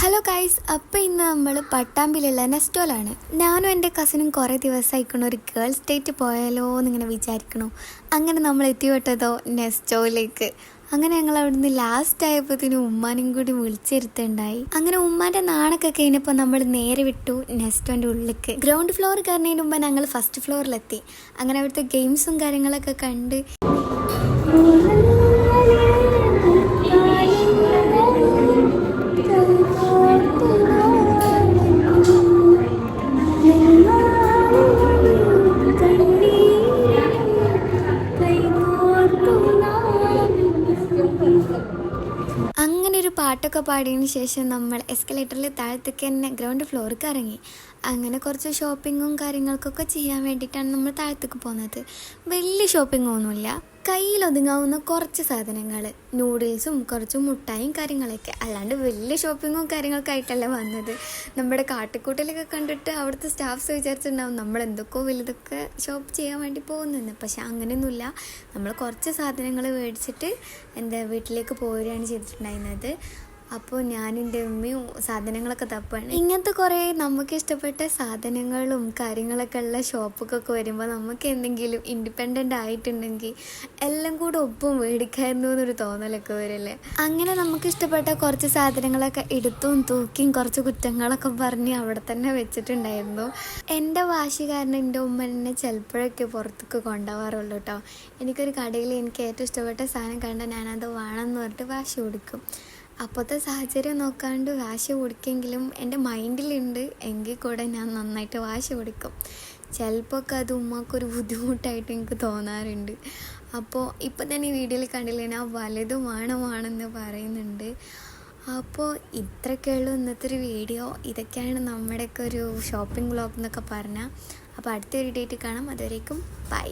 Hello guys, അപ്പോൾ ഇന്ന് നമ്മൾ പട്ടാമ്പിയിലുള്ള നെസ്റ്റോലാണ്. ഞാനും എൻ്റെ കസിനും കുറേ ദിവസമായിക്കണ ഒരു ഗേൾസ് ഡേറ്റ് പോയാലോ എന്നിങ്ങനെ വിചാരിക്കണു. അങ്ങനെ നമ്മൾ എത്തിപ്പെട്ടതോ നെസ്റ്റോയിലേക്ക്. അങ്ങനെ ഞങ്ങൾ അവിടുന്ന് ലാസ്റ്റ് ആയപ്പോഴത്തേനും ഉമ്മാനും കൂടി വിളിച്ചിരുത്തുണ്ടായി. അങ്ങനെ ഉമ്മാൻ്റെ നാണൊക്കെ കഴിഞ്ഞപ്പോൾ നമ്മൾ നേരെ വിട്ടു നെസ്റ്റോൻ്റെ ഉള്ളിലേക്ക്. ഗ്രൗണ്ട് ഫ്ലോർ കയറുന്നതിന് മുമ്പ് ഞങ്ങൾ ഫസ്റ്റ് ഫ്ലോറിലെത്തി. അങ്ങനെ അവിടുത്തെ ഗെയിംസും കാര്യങ്ങളൊക്കെ കണ്ട് അങ്ങനെ ഒരു പാട്ടൊക്കെ പാടിയതിന് ശേഷം നമ്മൾ എസ്കലേറ്ററിൽ താഴത്തേക്ക് തന്നെ ഗ്രൗണ്ട് ഫ്ലോറിലേക്ക് ഇറങ്ങി. അങ്ങനെ കുറച്ച് ഷോപ്പിങ്ങും കാര്യങ്ങൾക്കൊക്കെ ചെയ്യാൻ വേണ്ടിയിട്ടാണ് നമ്മൾ താഴത്തേക്ക് പോകുന്നത്. വലിയ ഷോപ്പിംഗ് ഒന്നുമില്ല, കയ്യിലൊതുങ്ങാവുന്ന കുറച്ച് സാധനങ്ങൾ, നൂഡിൽസും കുറച്ച് മുട്ടായും കാര്യങ്ങളൊക്കെ, അല്ലാണ്ട് വലിയ ഷോപ്പിങ്ങും കാര്യങ്ങൾക്കായിട്ടല്ല വന്നത്. നമ്മുടെ കാട്ടിക്കൂട്ടലൊക്കെ കണ്ടിട്ട് അവിടുത്തെ സ്റ്റാഫ്സ് വിചാരിച്ചിട്ടുണ്ടാവും നമ്മൾ എന്തൊക്കെയോ വലുതൊക്കെ ഷോപ്പ് ചെയ്യാൻ വേണ്ടി പോകുന്നെന്ന്. പക്ഷെ അങ്ങനെയൊന്നുമില്ല, നമ്മൾ കുറച്ച് സാധനങ്ങൾ മേടിച്ചിട്ട് വീട്ടിലേക്ക് പോരുകയാണ് ചെയ്തിട്ടുണ്ടായിരുന്നത്. അപ്പോൾ ഞാനെൻ്റെ ഉമ്മയും സാധനങ്ങളൊക്കെ തപ്പാണ്. ഇങ്ങനത്തെ കുറേ നമുക്ക് ഇഷ്ടപ്പെട്ട സാധനങ്ങളും കാര്യങ്ങളൊക്കെ ഉള്ള ഷോപ്പൊക്കെ വരുമ്പോൾ നമുക്ക് എന്തെങ്കിലും ഇൻഡിപെൻഡൻ്റ് ആയിട്ടുണ്ടെങ്കിൽ എല്ലാം കൂടെ ഒപ്പം മേടിക്കായിരുന്നു എന്നൊരു തോന്നലൊക്കെ വരില്ലേ. അങ്ങനെ നമുക്ക് ഇഷ്ടപ്പെട്ട കുറച്ച് സാധനങ്ങളൊക്കെ എടുത്തും തൂക്കിയും കുറച്ച് കുറ്റങ്ങളൊക്കെ പറഞ്ഞ് അവിടെ തന്നെ വെച്ചിട്ടുണ്ടായിരുന്നു. എൻ്റെ വാശി കാരണം എൻ്റെ ഉമ്മ എന്നെ ചിലപ്പോഴൊക്കെ പുറത്തേക്ക് കൊണ്ടുപോകാറുള്ളൂ കേട്ടോ. എനിക്കൊരു കടയിൽ എനിക്ക് ഏറ്റവും ഇഷ്ടപ്പെട്ട സാധനം കണ്ടാൽ ഞാനത് വേണമെന്ന് പറഞ്ഞിട്ട് വാശി കൊടുക്കും. അപ്പോഴത്തെ സാഹചര്യം നോക്കാണ്ട് വാശി കൊടുക്കെങ്കിലും എൻ്റെ മൈൻഡിലുണ്ട്, എങ്കിൽ കൂടെ ഞാൻ നന്നായിട്ട് വാശി കൊടുക്കും. ചിലപ്പോൾ ഒക്കെ അത് ഉമ്മക്കൊരു ബുദ്ധിമുട്ടായിട്ട് എനിക്ക് തോന്നാറുണ്ട്. അപ്പോൾ ഇപ്പം തന്നെ ഈ വീഡിയോയിൽ കണ്ടില്ലേ, ഞാൻ വലുതും വേണമെന്ന് പറയുന്നുണ്ട്. അപ്പോൾ ഇത്രയൊക്കെയുള്ളൂ ഇന്നത്തെ ഒരു വീഡിയോ. ഇതൊക്കെയാണ് നമ്മുടെയൊക്കെ ഒരു ഷോപ്പിംഗ് വ്ളോഗ് എന്നൊക്കെ പറഞ്ഞാൽ. അപ്പോൾ അടുത്തൊരു ഡേറ്റ് കാണാം. അതുവരേക്കും ബൈ.